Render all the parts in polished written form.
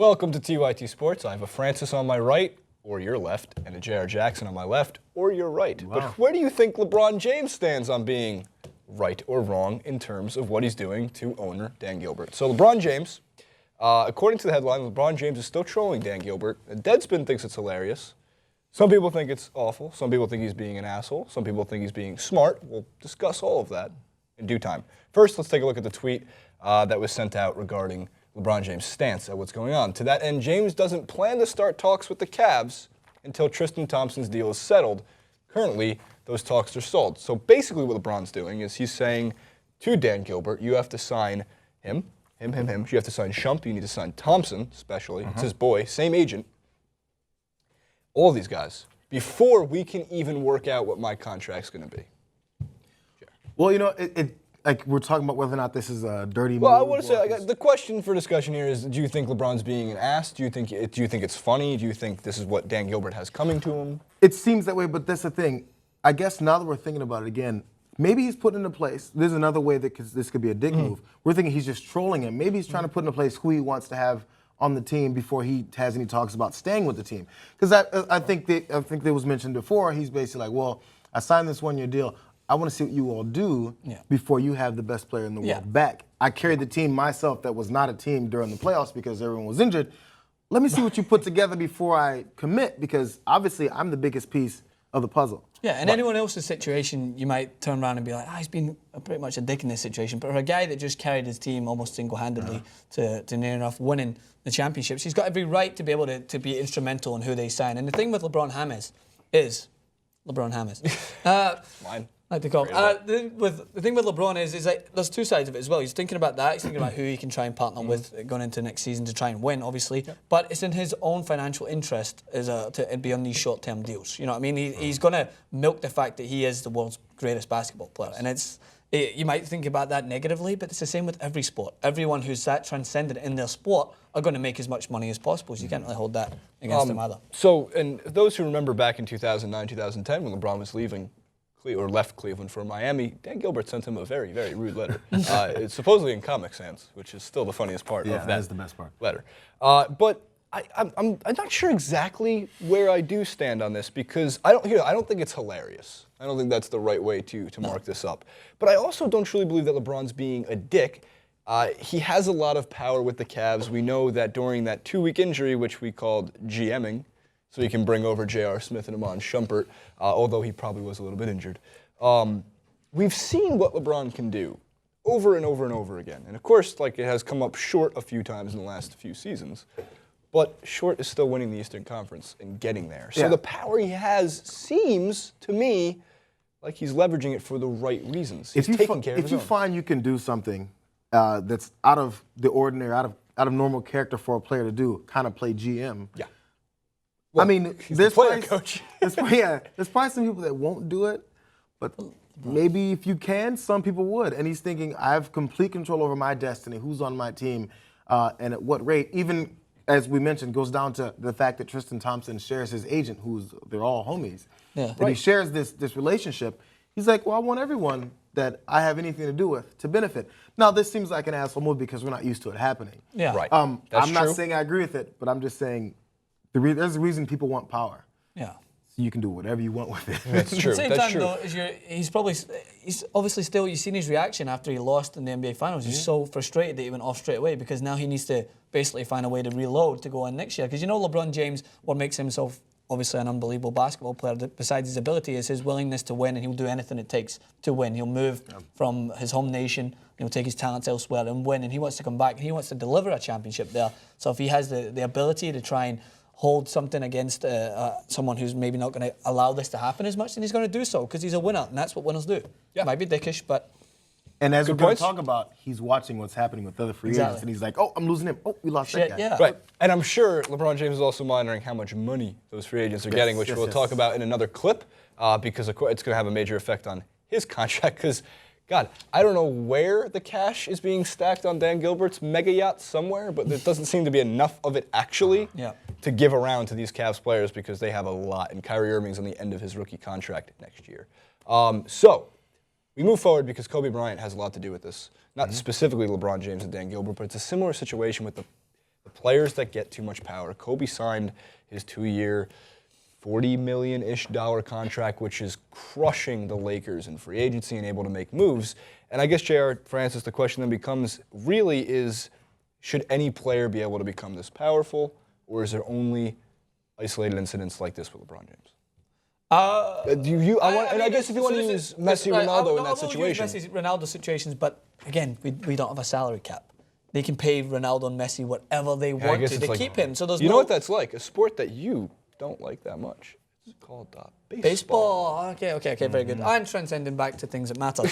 Welcome to TYT Sports. I have a Francis on my right, or your left, and a J.R. Jackson on my left, or your right. Wow. But where do you think LeBron James stands on being right or wrong in terms of what he's doing to owner Dan Gilbert? So LeBron James, according to the headline, LeBron James is still trolling Dan Gilbert. Deadspin thinks it's hilarious. Some people think it's awful. Some people think he's being an asshole. Some people think he's being smart. We'll discuss all of that in due time. First, let's take a look at the tweet that was sent out regarding LeBron James' stance at what's going on. To that end, James doesn't plan to start talks with the Cavs until Tristan Thompson's deal is settled. Currently, those talks are stalled. So basically what LeBron's doing is he's saying to Dan Gilbert, you have to sign him. You have to sign Shump. You need to sign Thompson, especially. It's his boy, same agent. All these guys, before we can even work out what my contract's going to be. Well, you know, like we're talking about whether or not this is a dirty move. Well, I want to say the question for discussion here is: do you think LeBron's being an ass? Do you think it's funny? Do you think this is what Dan Gilbert has coming to him? It seems that way, but that's the thing. I guess now that we're thinking about it again, maybe he's put into place. There's another way that this could be a dick move. We're thinking he's just trolling him. Maybe he's trying to put into place who he wants to have on the team before he has any talks about staying with the team. Because I think that was mentioned before. He's basically like, well, I signed this one-year deal. I want to see what you all do before you have the best player in the world back. I carried the team myself that was not a team during the playoffs because everyone was injured. Let me see what you put together before I commit, because obviously I'm the biggest piece of the puzzle. Yeah, in anyone else's situation, you might turn around and be like, he's been pretty much a dick in this situation. But for a guy that just carried his team almost single-handedly to near enough winning the championships, he's got every right to be able to be instrumental in who they sign. And the thing with LeBron James is Mine. Like to call. The thing with LeBron is like there's two sides of it as well. He's thinking about that. He's thinking about who he can try and partner with going into next season to try and win, obviously. Yeah. But it's in his own financial interest to be on these short-term deals. You know what I mean? He's going to milk the fact that he is the world's greatest basketball player. And you might think about that negatively, but it's the same with every sport. Everyone who's that transcendent in their sport are going to make as much money as possible. So you can't really hold that against them either. So, and those who remember back in 2009, 2010, when LeBron was leaving or left Cleveland for Miami, Dan Gilbert sent him a very, very rude letter. It's supposedly in Comic Sans, which is still the funniest part of that is the best part. Letter. But I'm not sure exactly where I do stand on this, because I don't think it's hilarious. I don't think that's the right way to mark this up. But I also don't truly believe that LeBron's being a dick. He has a lot of power with the Cavs. We know that during that 2-week injury, which we called GMing, so he can bring over J.R. Smith and Iman Shumpert, although he probably was a little bit injured. We've seen what LeBron can do over and over and over again. And of course, like, it has come up short a few times in the last few seasons. But short is still winning the Eastern Conference and getting there. So the power he has seems, to me, like he's leveraging it for the right reasons. He's taking care of his own. If you find you can do something that's out of the ordinary, out of normal character for a player to do, kind of play GM. Yeah. Well, I mean, there's probably some people that won't do it, but maybe if you can, some people would. And he's thinking, I have complete control over my destiny, who's on my team, and at what rate. Even, as we mentioned, goes down to the fact that Tristan Thompson shares his agent, they're all homies. Yeah. And he shares this relationship. He's like, well, I want everyone that I have anything to do with to benefit. Now, this seems like an asshole move because we're not used to it happening. Yeah. Right. I'm not saying I agree with it, but I'm just saying, there's a reason people want power. Yeah. So you can do whatever you want with it. That's true. At the same time, though, he's obviously still, you've seen his reaction after he lost in the NBA Finals. He's so frustrated that he went off straight away, because now he needs to basically find a way to reload to go on next year. Because you know LeBron James, what makes himself obviously an unbelievable basketball player, besides his ability, is his willingness to win, and he'll do anything it takes to win. He'll move from his home nation, he'll take his talents elsewhere and win, and he wants to come back, and he wants to deliver a championship there. So if he has the ability to try and hold something against someone who's maybe not going to allow this to happen as much, then he's going to do so, because he's a winner, and that's what winners do. Yeah. Might be dickish, but... And as we're going to talk about, he's watching what's happening with other free agents, and he's like, oh, I'm losing him. Oh, we lost that guy. Yeah. Right. And I'm sure LeBron James is also monitoring how much money those free agents are getting, which we'll talk about in another clip, because it's going to have a major effect on his contract. Because, God, I don't know where the cash is being stacked on Dan Gilbert's mega yacht somewhere, but there doesn't seem to be enough of it actually to give around to these Cavs players, because they have a lot. And Kyrie Irving's on the end of his rookie contract next year. So we move forward because Kobe Bryant has a lot to do with this. Not specifically LeBron James and Dan Gilbert, but it's a similar situation with the players that get too much power. Kobe signed his 2-year, $40 million-ish contract, which is crushing the Lakers in free agency and able to make moves. And I guess, J.R. Francis, the question then becomes, really is, should any player be able to become this powerful, or is there only isolated incidents like this with LeBron James? I guess if you want to use Messi, Ronaldo in that situation. Use Messi, Ronaldo situations, but again, we don't have a salary cap. They can pay Ronaldo and Messi whatever they want to. They keep him. So there's you know what that's like? A sport that you don't like that much. It's called baseball. Okay, very good. I'm transcending back to things that matter.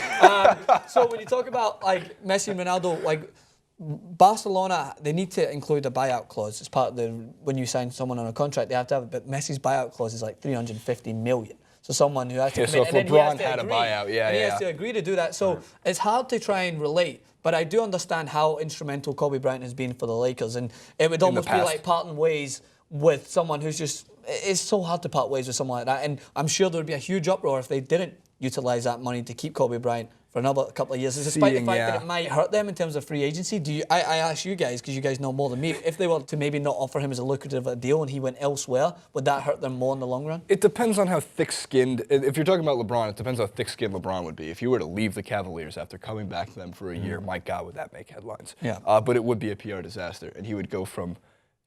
So when you talk about like Messi and Ronaldo, like Barcelona, they need to include a buyout clause as part of the when you sign someone on a contract. They have to have it, but Messi's buyout clause is like 350 million. So someone who has to so commit, if LeBron had a buyout, he has to agree to do that. So it's hard to try and relate. But I do understand how instrumental Kobe Bryant has been for the Lakers, and it would almost be like parting ways with someone who's just. It's so hard to part ways with someone like that, and I'm sure there would be a huge uproar if they didn't utilize that money to keep Kobe Bryant for another couple of years. Despite the fact that it might hurt them in terms of free agency, I ask you guys, because you guys know more than me, if they were to maybe not offer him as a lucrative a deal and he went elsewhere, would that hurt them more in the long run? It depends on how thick-skinned, if you're talking about LeBron, it depends how thick-skinned LeBron would be. If you were to leave the Cavaliers after coming back to them for a year, my God, would that make headlines. Yeah. But it would be a PR disaster, and he would go from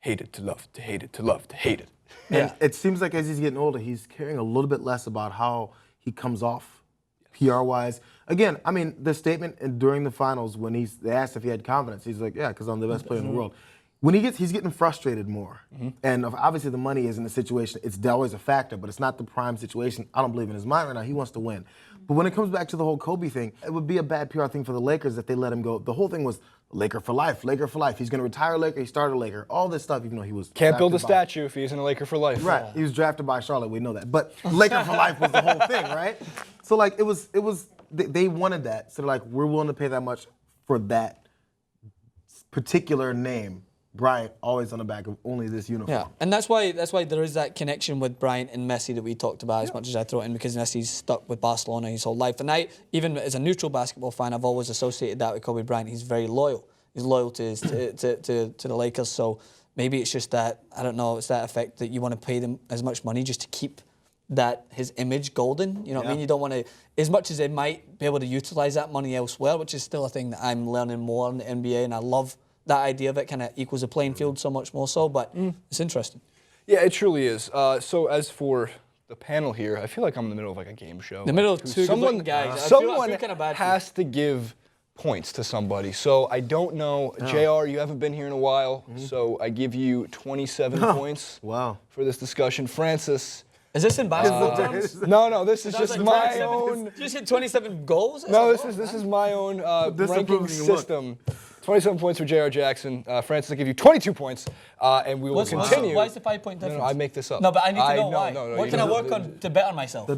hated to loved to hated to loved to hated. And it seems like as he's getting older, he's caring a little bit less about how he comes off PR-wise. Again, I mean, the statement during the finals when they asked if he had confidence, he's like, yeah, because I'm the best player in the world. When he's getting frustrated more. And obviously the money isn't a situation. It's always a factor, but it's not the prime situation. I don't believe in his mind right now. He wants to win. But when it comes back to the whole Kobe thing, it would be a bad PR thing for the Lakers if they let him go. The whole thing was Laker for life, Laker for life. He's going to retire Laker, he started a Laker. All this stuff, even though he was Can't build a statue if he isn't a Laker for life. Right, he was drafted by Charlotte, we know that. But Laker for life was the whole thing, right? So like they wanted that. So they're like, we're willing to pay that much for that particular name. Bryant always on the back of only this uniform. Yeah, and that's why there is that connection with Bryant and Messi that we talked about as much as I throw it in, because Messi's stuck with Barcelona his whole life. And even as a neutral basketball fan, I've always associated that with Kobe Bryant. He's very loyal. He's loyal to the Lakers. So maybe it's just that, I don't know, it's that effect that you want to pay them as much money just to keep his image golden. You know what I mean? You don't want to, as much as they might be able to utilize that money elsewhere, which is still a thing that I'm learning more in the NBA, and I love that idea of it kind of equals the playing field so much more so, but it's interesting. Yeah, it truly is. So as for the panel here, I feel like I'm in the middle of like a game show. The middle of two good-looking guys. Someone I feel kind of bad has to give points to somebody. So I don't know. JR, you haven't been here in a while, so I give you 27 points for this discussion. Francis. Is this in basketball terms? No, this is just my own. You just hit 27 goals? No, this is my own ranking system. 27 points for J.R. Jackson. Francis, I give you 22 points, and we will continue. Why is the 5-point difference? No, I make this up. No, but I need to know why. What can I work on to better myself?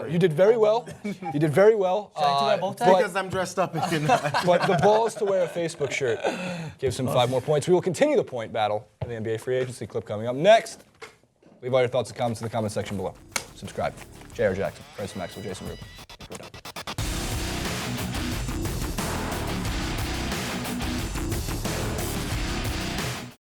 You did very well. You did very well. Should I wear bow tie? Because I'm dressed up. But the balls to wear a Facebook shirt gives him 5 more points. We will continue the point battle for the NBA free agency clip coming up next. Leave all your thoughts and comments in the comment section below. Subscribe. J.R. Jackson, Francis Maxwell, Jason Rubin.